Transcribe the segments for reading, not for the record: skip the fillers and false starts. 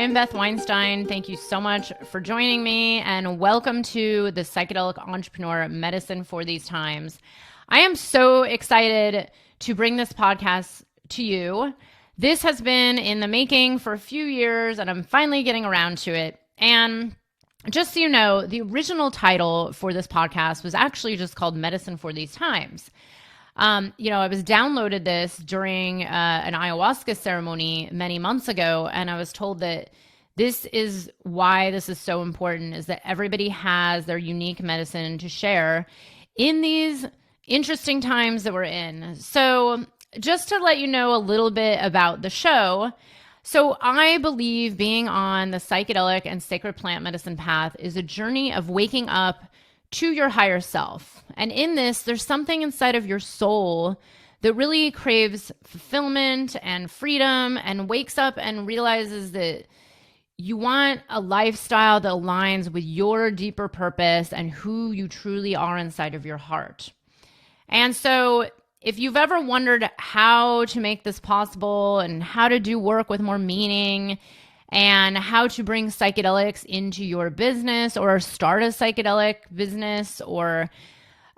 I'm Beth Weinstein. Thank you so much for joining me, and welcome to the Psychedelic Entrepreneur Medicine for These Times. I am so excited to bring this podcast to you. This has been in the making for a few years, and I'm finally getting around to it. And just so you know, the original title for this podcast was actually just called Medicine for These Times. I was downloaded this during an ayahuasca ceremony many months ago, and I was told that this is why this is so important, is that everybody has their unique medicine to share in these interesting times that we're in. So just to let you know a little bit about the show, so I believe being on the psychedelic and sacred plant medicine path is a journey of waking up to your higher self. And in this, there's something inside of your soul that really craves fulfillment and freedom and wakes up and realizes that you want a lifestyle that aligns with your deeper purpose and who you truly are inside of your heart. And so if you've ever wondered how to make this possible and how to do work with more meaning and how to bring psychedelics into your business or start a psychedelic business or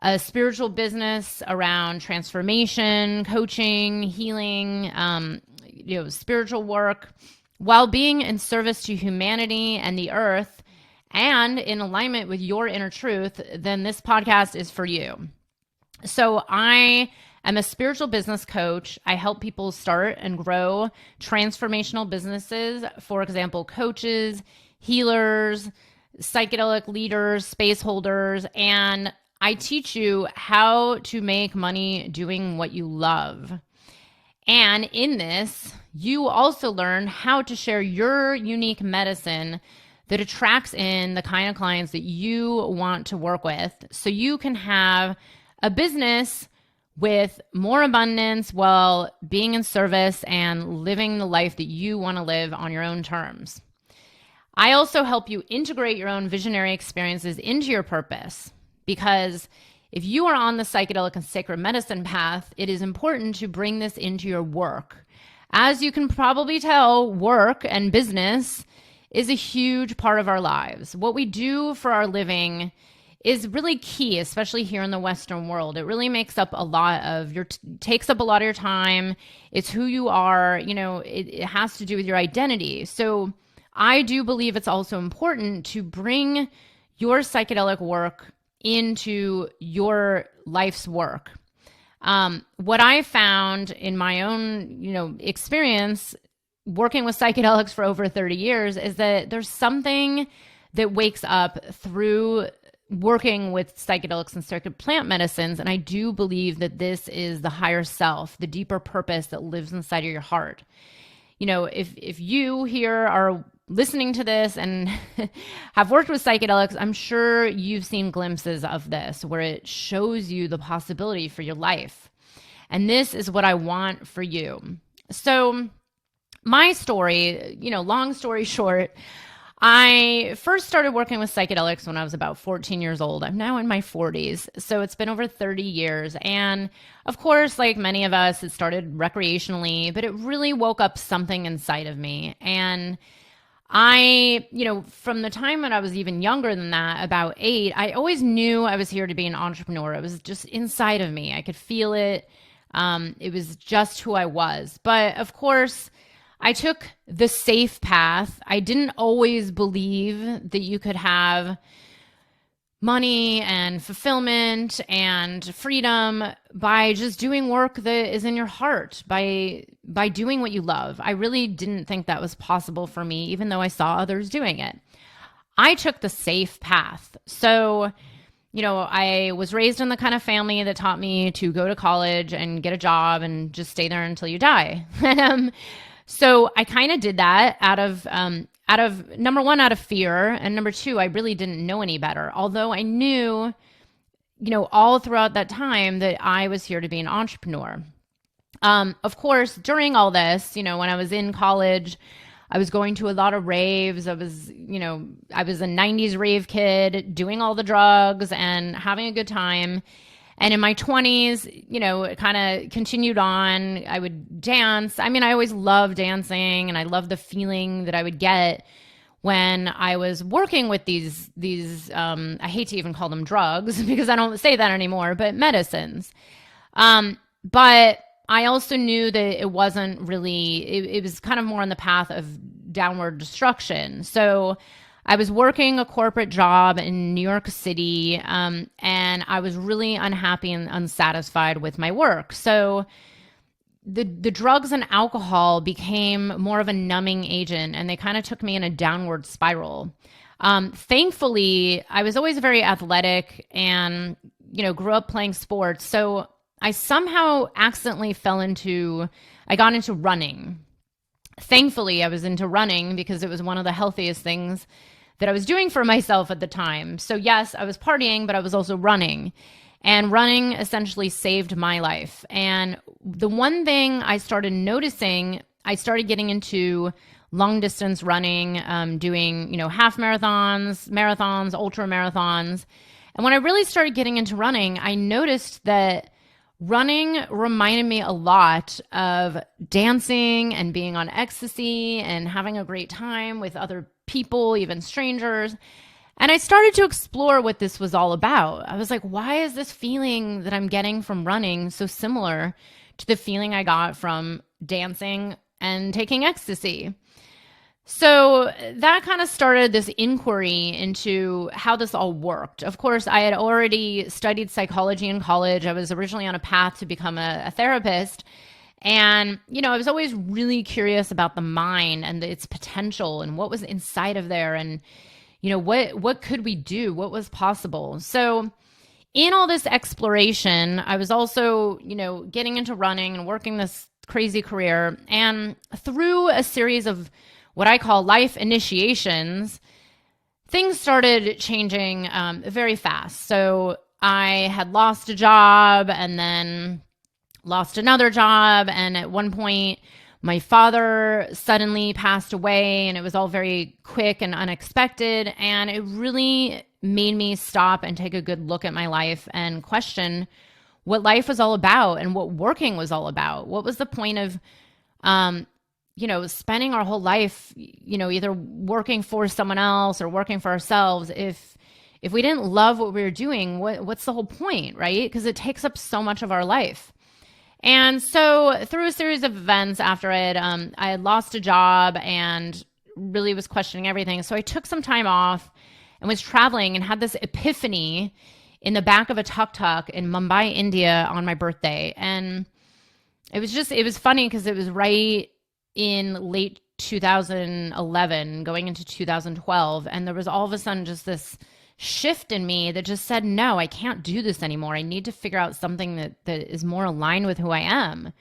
a spiritual business around transformation, coaching, healing, spiritual work, while being in service to humanity and the earth and in alignment with your inner truth, then this podcast is for you. So I'm a spiritual business coach. I help people start and grow transformational businesses. For example, coaches, healers, psychedelic leaders, space holders, and I teach you how to make money doing what you love. And in this, you also learn how to share your unique medicine that attracts in the kind of clients that you want to work with, so you can have a business with more abundance while being in service and living the life that you want to live on your own terms. I also help you integrate your own visionary experiences into your purpose, because if you are on the psychedelic and sacred medicine path, it is important to bring this into your work. As you can probably tell, work and business is a huge part of our lives. What we do for our living is really key, especially here in the Western world. It really makes up takes up a lot of your time. It's who you are. It has to do with your identity. So I do believe it's also important to bring your psychedelic work into your life's work. What I found in my own, experience working with psychedelics for over 30 years is that there's something that wakes up through working with psychedelics and sacred plant medicines. And I do believe that this is the higher self, the deeper purpose that lives inside of your heart. If you here are listening to this and have worked with psychedelics, I'm sure you've seen glimpses of this where it shows you the possibility for your life. And this is what I want for you. So my story, long story short, I first started working with psychedelics when I was about 14 years old. I'm now in my 40s, so it's been over 30 years. And of course, like many of us, it started recreationally, but it really woke up something inside of me. And I, from the time when I was even younger than that, about 8, I always knew I was here to be an entrepreneur. It was just inside of me. I could feel it. It was just who I was. But of course, I took the safe path. I didn't always believe that you could have money and fulfillment and freedom by just doing work that is in your heart, by doing what you love. I really didn't think that was possible for me, even though I saw others doing it. I took the safe path. So, I was raised in the kind of family that taught me to go to college and get a job and just stay there until you die. So I kind of did that out of number one, out of fear. And number two, I really didn't know any better. Although I knew, all throughout that time that I was here to be an entrepreneur. Of course, during all this, when I was in college, I was going to a lot of raves. I was a 90s rave kid, doing all the drugs and having a good time. And in my 20s, it kind of continued on. I would dance. I mean, I always loved dancing, and I loved the feeling that I would get when I was working with these I hate to even call them drugs because I don't say that anymore, but medicines. But I also knew that it wasn't really, it was kind of more on the path of downward destruction. So I was working a corporate job in New York City, and I was really unhappy and unsatisfied with my work. So the drugs and alcohol became more of a numbing agent, and they kind of took me in a downward spiral. Thankfully, I was always very athletic and, grew up playing sports. So I somehow accidentally I got into running. Thankfully, I was into running because it was one of the healthiest things that I was doing for myself at the time. So yes, I was partying, but I was also running. And running essentially saved my life. And the one thing I started noticing, I started getting into long distance running, doing, half marathons, ultra marathons. And when I really started getting into running, I noticed that running reminded me a lot of dancing and being on ecstasy and having a great time with other people, even strangers. And I started to explore what this was all about. I was like, why is this feeling that I'm getting from running so similar to the feeling I got from dancing and taking ecstasy? So that kind of started this inquiry into how this all worked. Of course, I had already studied psychology in college. I was originally on a path to become a therapist. And, I was always really curious about the mind and its potential and what was inside of there. And, what could we do? What was possible? So in all this exploration, I was also, getting into running and working this crazy career. And through a series of what I call life initiations, things started changing very fast. So I had lost a job and then lost another job. And at one point, my father suddenly passed away, and it was all very quick and unexpected. And it really made me stop and take a good look at my life and question what life was all about and what working was all about. What was the point of, spending our whole life, either working for someone else or working for ourselves? If we didn't love what we were doing, what's the whole point, right? Because it takes up so much of our life. And so through a series of events after I had lost a job and really was questioning everything. So I took some time off and was traveling and had this epiphany in the back of a tuk-tuk in Mumbai, India on my birthday. And it was funny because it was right in late 2011 going into 2012. And there was all of a sudden just this shift in me that just said, no, I can't do this anymore. I need to figure out something that is more aligned with who I am,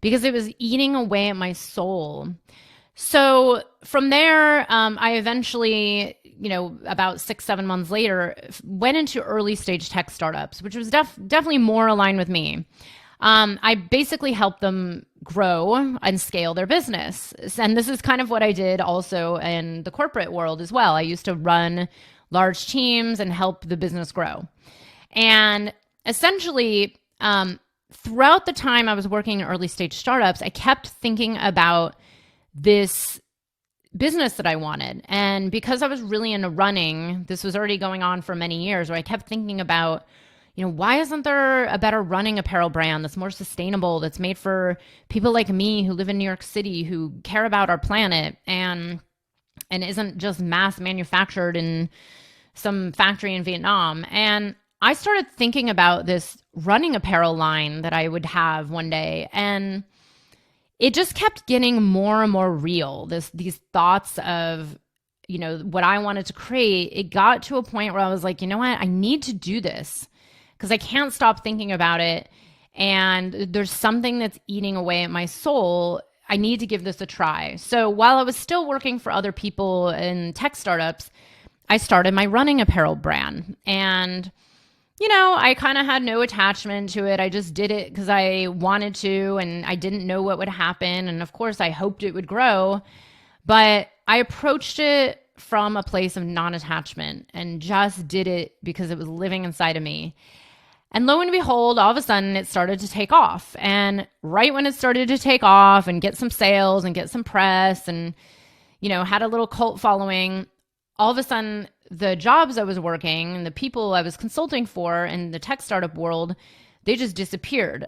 because it was eating away at my soul. So from there, I eventually, about 6-7 months later, went into early stage tech startups, which was definitely more aligned with me. I basically helped them grow and scale their business. And this is kind of what I did also in the corporate world as well. I used to run large teams and help the business grow. And essentially, throughout the time I was working in early stage startups, I kept thinking about this business that I wanted. And because I was really into running, this was already going on for many years, where I kept thinking about, why isn't there a better running apparel brand that's more sustainable, that's made for people like me who live in New York City, who care about our planet, and isn't just mass manufactured in some factory in Vietnam. And I started thinking about this running apparel line that I would have one day. And it just kept getting more and more real. These thoughts of, what I wanted to create, it got to a point where I was like, you know what, I need to do this because I can't stop thinking about it. And there's something that's eating away at my soul. I need to give this a try. So while I was still working for other people in tech startups, I started my running apparel brand. And, I kind of had no attachment to it. I just did it because I wanted to, and I didn't know what would happen. And of course, I hoped it would grow. But I approached it from a place of non-attachment and just did it because it was living inside of me. And lo and behold, all of a sudden it started to take off. And right when it started to take off and get some sales and get some press and, had a little cult following, all of a sudden the jobs I was working and the people I was consulting for in the tech startup world, they just disappeared.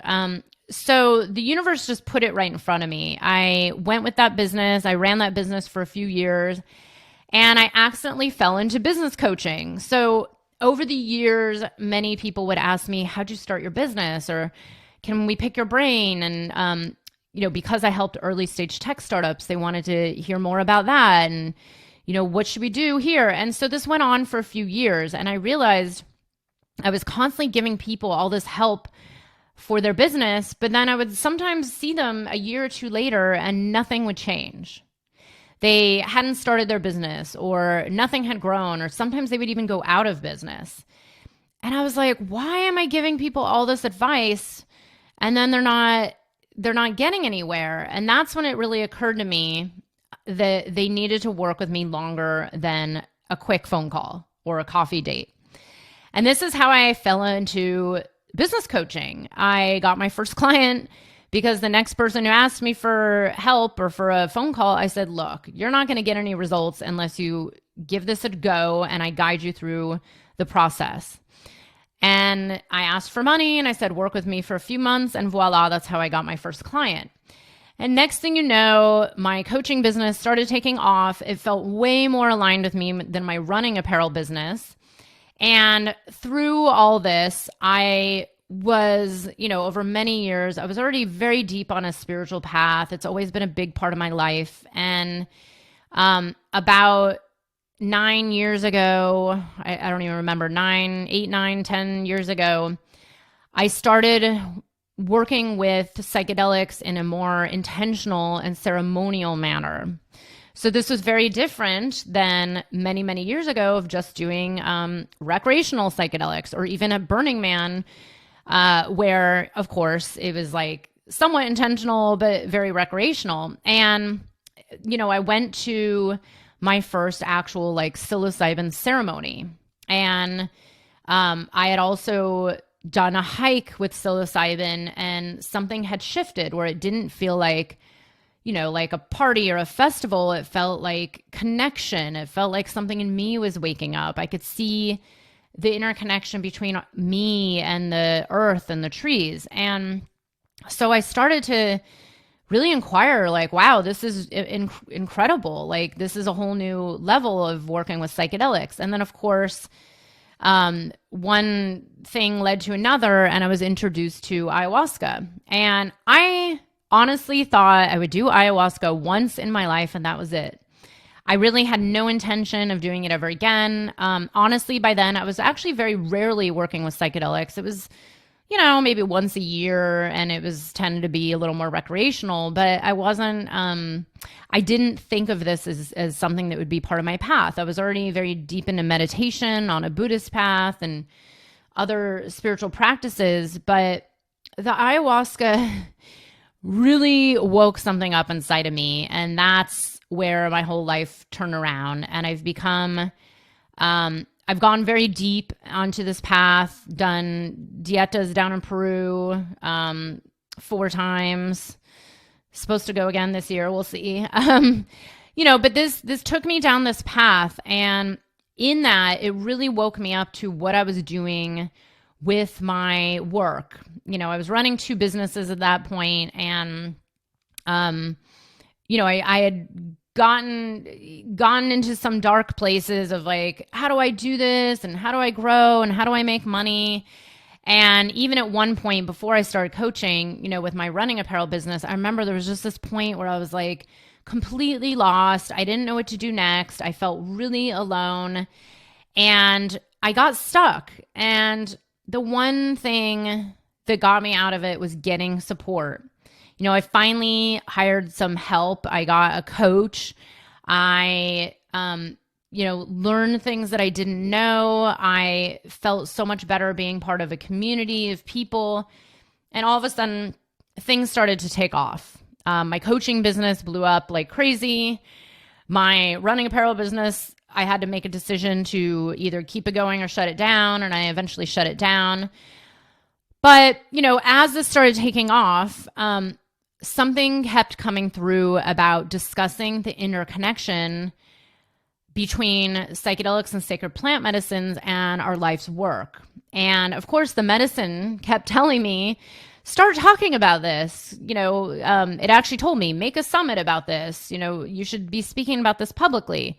So the universe just put it right in front of me. I went with that business. I ran that business for a few years, and I accidentally fell into business coaching. So over the years, many people would ask me, how'd you start your business? Or can we pick your brain? And, because I helped early stage tech startups, they wanted to hear more about that. And, what should we do here? And so this went on for a few years, and I realized I was constantly giving people all this help for their business, but then I would sometimes see them a year or two later and nothing would change. They hadn't started their business, or nothing had grown, or sometimes they would even go out of business. And I was like, why am I giving people all this advice and then they're not getting anywhere? And that's when it really occurred to me that they needed to work with me longer than a quick phone call or a coffee date. And this is how I fell into business coaching. I got my first client because the next person who asked me for help or for a phone call, I said, look, you're not going to get any results unless you give this a go and I guide you through the process. And I asked for money and I said, work with me for a few months, and voila, that's how I got my first client. And next thing you know, my coaching business started taking off. It felt way more aligned with me than my running apparel business. And through all this, I was, over many years, I was already very deep on a spiritual path. It's always been a big part of my life. And about 9 years ago, I don't even remember, 10 years ago, I started working with psychedelics in a more intentional and ceremonial manner. So this was very different than many, many years ago of just doing recreational psychedelics, or even at Burning Man, where, of course, it was like somewhat intentional, but very recreational. And, I went to my first actual psilocybin ceremony. And I had also done a hike with psilocybin, and something had shifted where it didn't feel like a party or a festival. It felt like connection. It felt like something in me was waking up. I could see the interconnection between me and the earth and the trees. And so I started to really inquire, wow, this is incredible. This is a whole new level of working with psychedelics. And then, of course, one thing led to another, and I was introduced to ayahuasca. And I honestly thought I would do ayahuasca once in my life, and that was it. I really had no intention of doing it ever again. Honestly, by then, I was actually very rarely working with psychedelics. It was, maybe once a year, and it was tended to be a little more recreational, but I wasn't, I didn't think of this as something that would be part of my path. I was already very deep into meditation on a Buddhist path and other spiritual practices, but the ayahuasca really woke something up inside of me. And that's where my whole life turned around. And I've become, I've gone very deep onto this path, done dietas down in Peru 4 times, supposed to go again this year. We'll see. But this took me down this path. And in that, it really woke me up to what I was doing with my work. I was running 2 businesses at that point, and I had gone into some dark places of how do I do this, and how do I grow, and how do I make money? And even at one point before I started coaching, with my running apparel business, I remember there was just this point where I was completely lost. I didn't know what to do next. I felt really alone, and I got stuck. And the one thing that got me out of it was getting support. I finally hired some help. I got a coach. I, learned things that I didn't know. I felt so much better being part of a community of people. And all of a sudden, things started to take off. My coaching business blew up like crazy. My running apparel business, I had to make a decision to either keep it going or shut it down. And I eventually shut it down. But, as this started taking off, something kept coming through about discussing the interconnection between psychedelics and sacred plant medicines and our life's work. And of course, the medicine kept telling me, start talking about this. It actually told me, make a summit about this. You should be speaking about this publicly.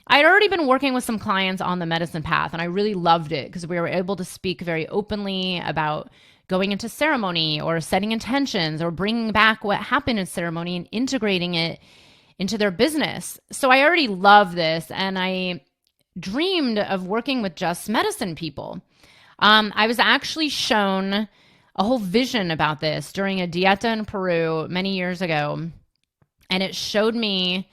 I had already been working with some clients on the medicine path, and I really loved it because we were able to speak very openly about going into ceremony or setting intentions or bringing back what happened in ceremony and integrating it into their business. So I already love this, and I dreamed of working with just medicine people. I was actually shown a whole vision about this during a dieta in Peru many years ago, and it showed me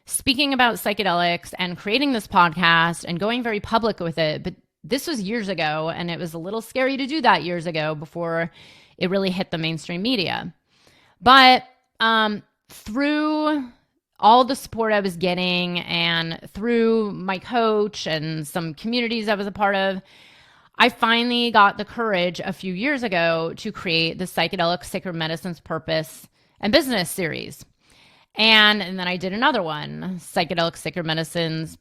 speaking about psychedelics and creating this podcast and going very public with it. But this was years ago, and it was a little scary to do that years ago before it really hit the mainstream media. But through all the support I was getting and through my coach and some communities I was a part of, I finally got the courage a few years ago to create the Psychedelic Sacred Medicines Purpose and Business series. And then I did another one, Psychedelic Sacred Medicines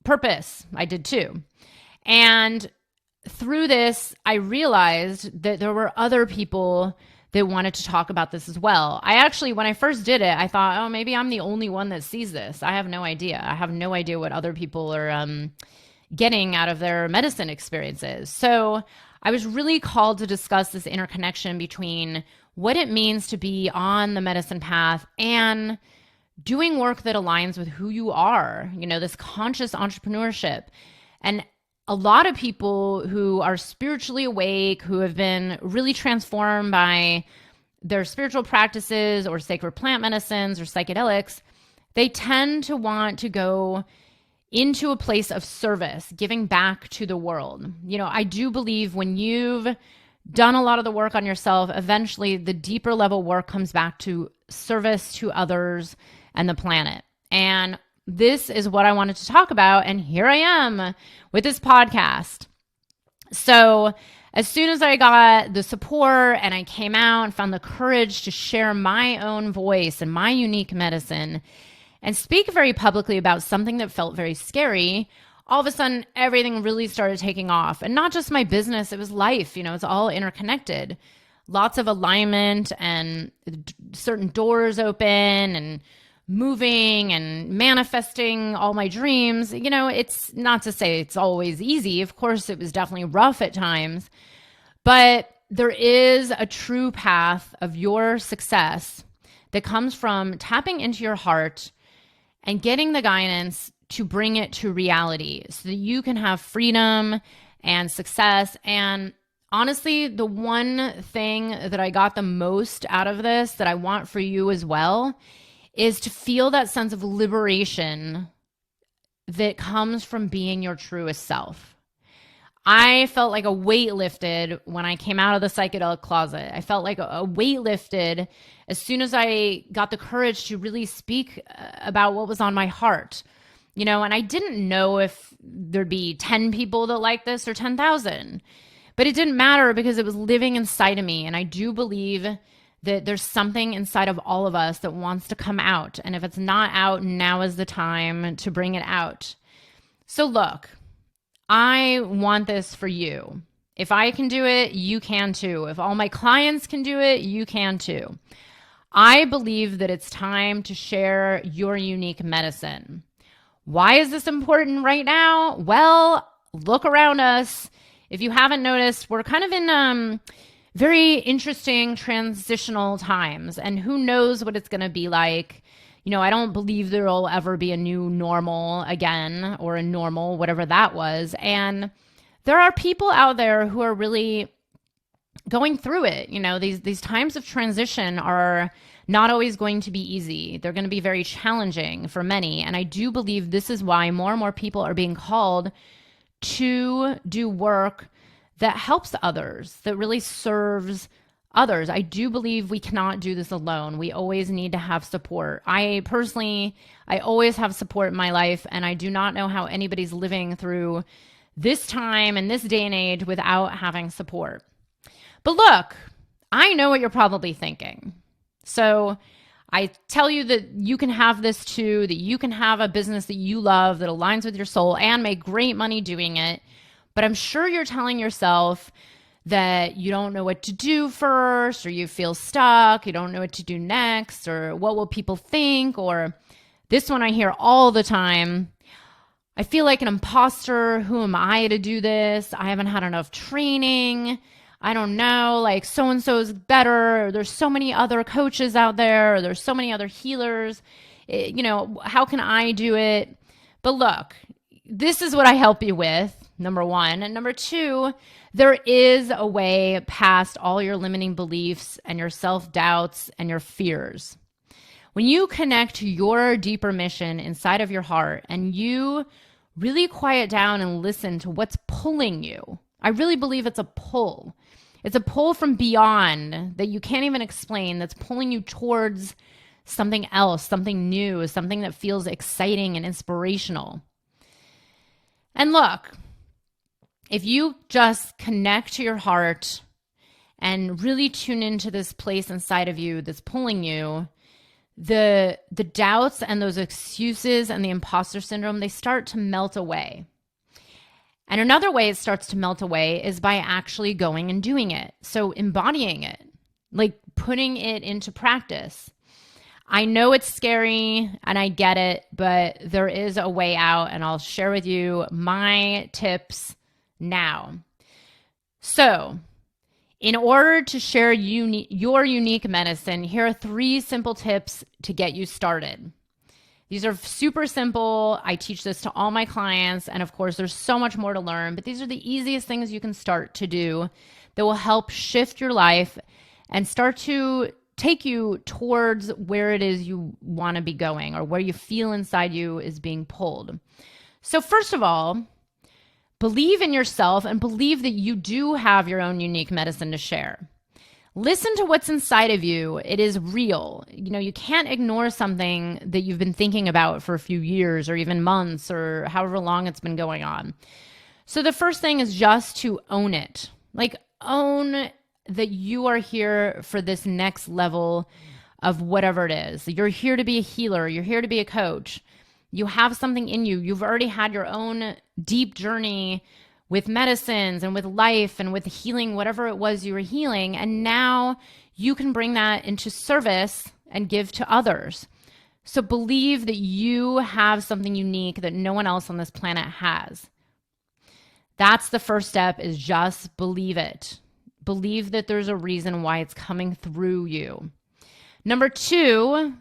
Purpose. I did two. And through this, I realized that there were other people that wanted to talk about this as well. When I first did it, I thought, oh, maybe I'm the only one that sees this. I have no idea. I have no idea what other people are getting out of their medicine experiences. So I was really called to discuss this interconnection between what it means to be on the medicine path and doing work that aligns with who you are, this conscious entrepreneurship. And a lot of people who are spiritually awake, who have been really transformed by their spiritual practices or sacred plant medicines or psychedelics, they tend to want to go into a place of service, giving back to the world. I do believe when you've done a lot of the work on yourself, eventually the deeper level work comes back to service to others and the planet. And this is what I wanted to talk about, and here I am with this podcast. So as soon as I got the support and I came out and found the courage to share my own voice and my unique medicine and speak very publicly about something that felt very scary, all of a sudden everything really started taking off. And not just my business, it was life. It's all interconnected. Lots of alignment and certain doors open and moving and manifesting all my dreams. It's not to say it's always easy. Of course, it was definitely rough at times, but there is a true path of your success that comes from tapping into your heart and getting the guidance to bring it to reality so that you can have freedom and success. And honestly, the one thing that I got the most out of this that I want for you as well is to feel that sense of liberation that comes from being your truest self. I felt like a weight lifted when I came out of the psychedelic closet. I felt like a weight lifted as soon as I got the courage to really speak about what was on my heart. And I didn't know if there'd be 10 people that like this or 10,000, but it didn't matter because it was living inside of me. And I do believe that there's something inside of all of us that wants to come out. And if it's not out, now is the time to bring it out. So look, I want this for you. If I can do it, you can too. If all my clients can do it, you can too. I believe that it's time to share your unique medicine. Why is this important right now? Well, look around us. If you haven't noticed, we're kind of in very interesting transitional times, and who knows what it's going to be like. I don't believe there will ever be a new normal again, or a normal, whatever that was. And there are people out there who are really going through it. These times of transition are not always going to be easy. They're going to be very challenging for many. And I do believe this is why more and more people are being called to do work that helps others, that really serves others. I do believe we cannot do this alone. We always need to have support. I always have support in my life, and I do not know how anybody's living through this time and this day and age without having support. But look, I know what you're probably thinking. So I tell you that you can have this too, that you can have a business that you love, that aligns with your soul, and make great money doing it. But I'm sure you're telling yourself that you don't know what to do first, or you feel stuck, you don't know what to do next, or what will people think, or this one I hear all the time. I feel like an imposter. Who am I to do this? I haven't had enough training. I don't know, like so-and-so is better. There's so many other coaches out there. There's so many other healers. How can I do it? But look, this is what I help you with, number one. And number two, there is a way past all your limiting beliefs and your self-doubts and your fears. When you connect to your deeper mission inside of your heart and you really quiet down and listen to what's pulling you, I really believe it's a pull. It's a pull from beyond that you can't even explain, that's pulling you towards something else, something new, something that feels exciting and inspirational. And look, if you just connect to your heart and really tune into this place inside of you that's pulling you, the doubts and those excuses and the imposter syndrome, they start to melt away. And another way it starts to melt away is by actually going and doing it. So embodying it, like putting it into practice. I know it's scary and I get it, but there is a way out, and I'll share with you my tips now. So in order to share your unique medicine, here are 3 simple tips to get you started. These are super simple. I teach this to all my clients. And of course, there's so much more to learn, but these are the easiest things you can start to do that will help shift your life and start to take you towards where it is you want to be going, or where you feel inside you is being pulled. So first of all, believe in yourself and believe that you do have your own unique medicine to share. Listen to what's inside of you. It is real. You can't ignore something that you've been thinking about for a few years or even months or however long it's been going on. So the first thing is just to own it. Like, own that you are here for this next level of whatever it is. You're here to be a healer. You're here to be a coach. You have something in you. You've already had your own deep journey with medicines and with life and with healing, whatever it was you were healing. And now you can bring that into service and give to others. So believe that you have something unique that no one else on this planet has. That's the first step, is just believe it. Believe that there's a reason why it's coming through you. Number 2,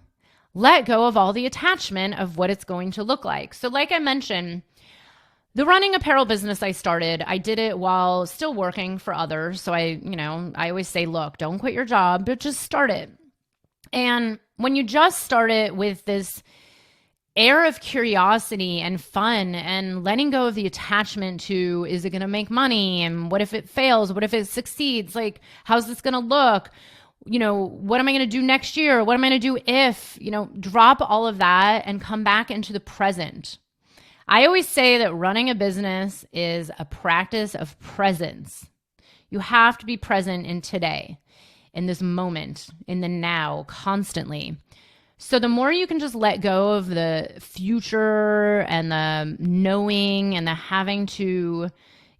let go of all the attachment of what it's going to look like. So like I mentioned, the running apparel business I started, I did it while still working for others. So I always say, look, don't quit your job, but just start it. And when you just start it with this air of curiosity and fun and letting go of the attachment to, is it going to make money? And what if it fails? What if it succeeds? Like, how's this going to look? What am I going to do next year? What am I going to do if, drop all of that and come back into the present. I always say that running a business is a practice of presence. You have to be present in today, in this moment, in the now, constantly. So the more you can just let go of the future and the knowing and the having to,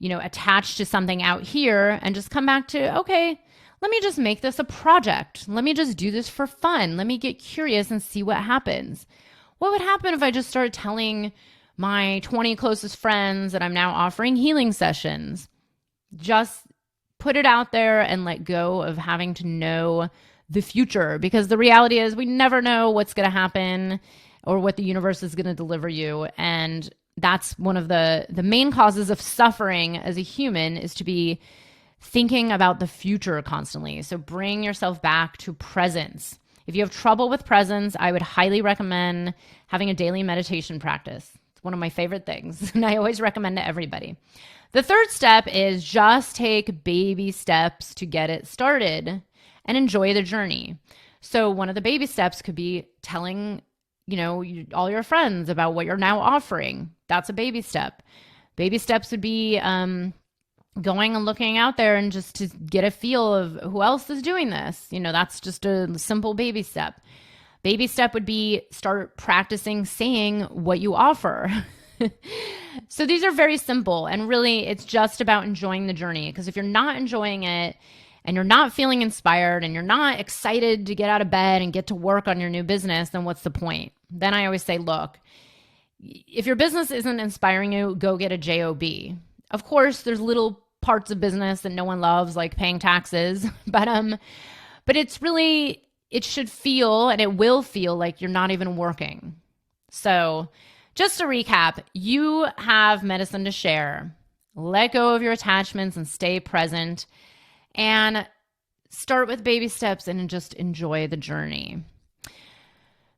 attach to something out here, and just come back to, okay, let me just make this a project. Let me just do this for fun. Let me get curious and see what happens. What would happen if I just started telling my 20 closest friends that I'm now offering healing sessions? Just put it out there and let go of having to know the future, because the reality is we never know what's going to happen or what the universe is going to deliver you. And that's one of the main causes of suffering as a human, is to be thinking about the future constantly. So bring yourself back to presence. If you have trouble with presence, I would highly recommend having a daily meditation practice. One of my favorite things, and I always recommend to everybody. The third step is just take baby steps to get it started and enjoy the journey. So one of the baby steps could be telling, all your friends about what you're now offering. That's a baby step. Baby steps would be going and looking out there and just to get a feel of who else is doing this. That's just a simple baby step. Baby step would be start practicing saying what you offer. So these are very simple, and really it's just about enjoying the journey, because if you're not enjoying it and you're not feeling inspired and you're not excited to get out of bed and get to work on your new business, then what's the point? Then I always say, look, if your business isn't inspiring you, go get a job. Of course, there's little parts of business that no one loves, like paying taxes, but it's really, it should feel, and it will feel like you're not even working. So just to recap, you have medicine to share. Let go of your attachments and stay present, and start with baby steps and just enjoy the journey.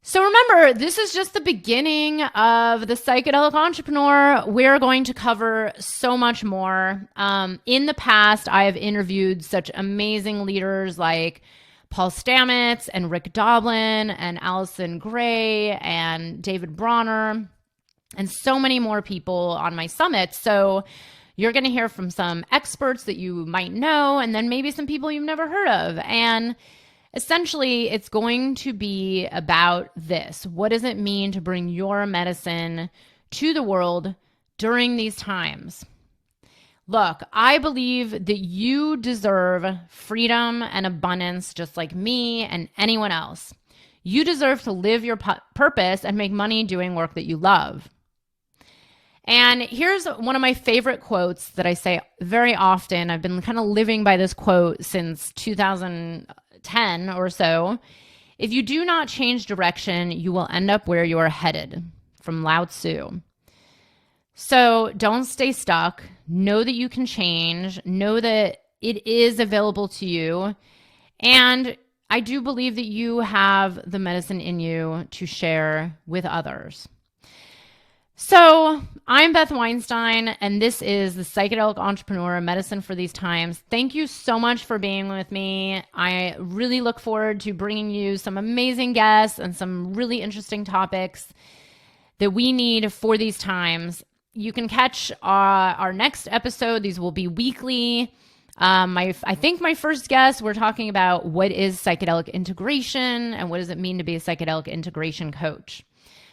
So remember, this is just the beginning of the Psychedelic Entrepreneur. We're going to cover so much more. In the past, I have interviewed such amazing leaders like Paul Stamets and Rick Doblin and Allison Gray and David Bronner and so many more people on my summit. So you're going to hear from some experts that you might know, and then maybe some people you've never heard of. And essentially, it's going to be about this. What does it mean to bring your medicine to the world during these times? Look, I believe that you deserve freedom and abundance just like me and anyone else. You deserve to live your purpose and make money doing work that you love. And here's one of my favorite quotes that I say very often. I've been kind of living by this quote since 2010 or so. If you do not change direction, you will end up where you are headed, from Lao Tzu. So don't stay stuck. Know that you can change. Know that it is available to you. And I do believe that you have the medicine in you to share with others. So I'm Beth Weinstein, and this is the Psychedelic Entrepreneur, Medicine for These Times. Thank you so much for being with me. I really look forward to bringing you some amazing guests and some really interesting topics that we need for these times. You can catch our next episode. These will be weekly. I think my first guest, we're talking about what is psychedelic integration and what does it mean to be a psychedelic integration coach.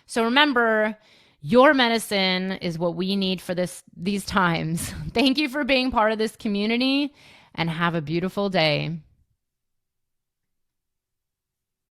So remember, your medicine is what we need for these times. Thank you for being part of this community, and have a beautiful day.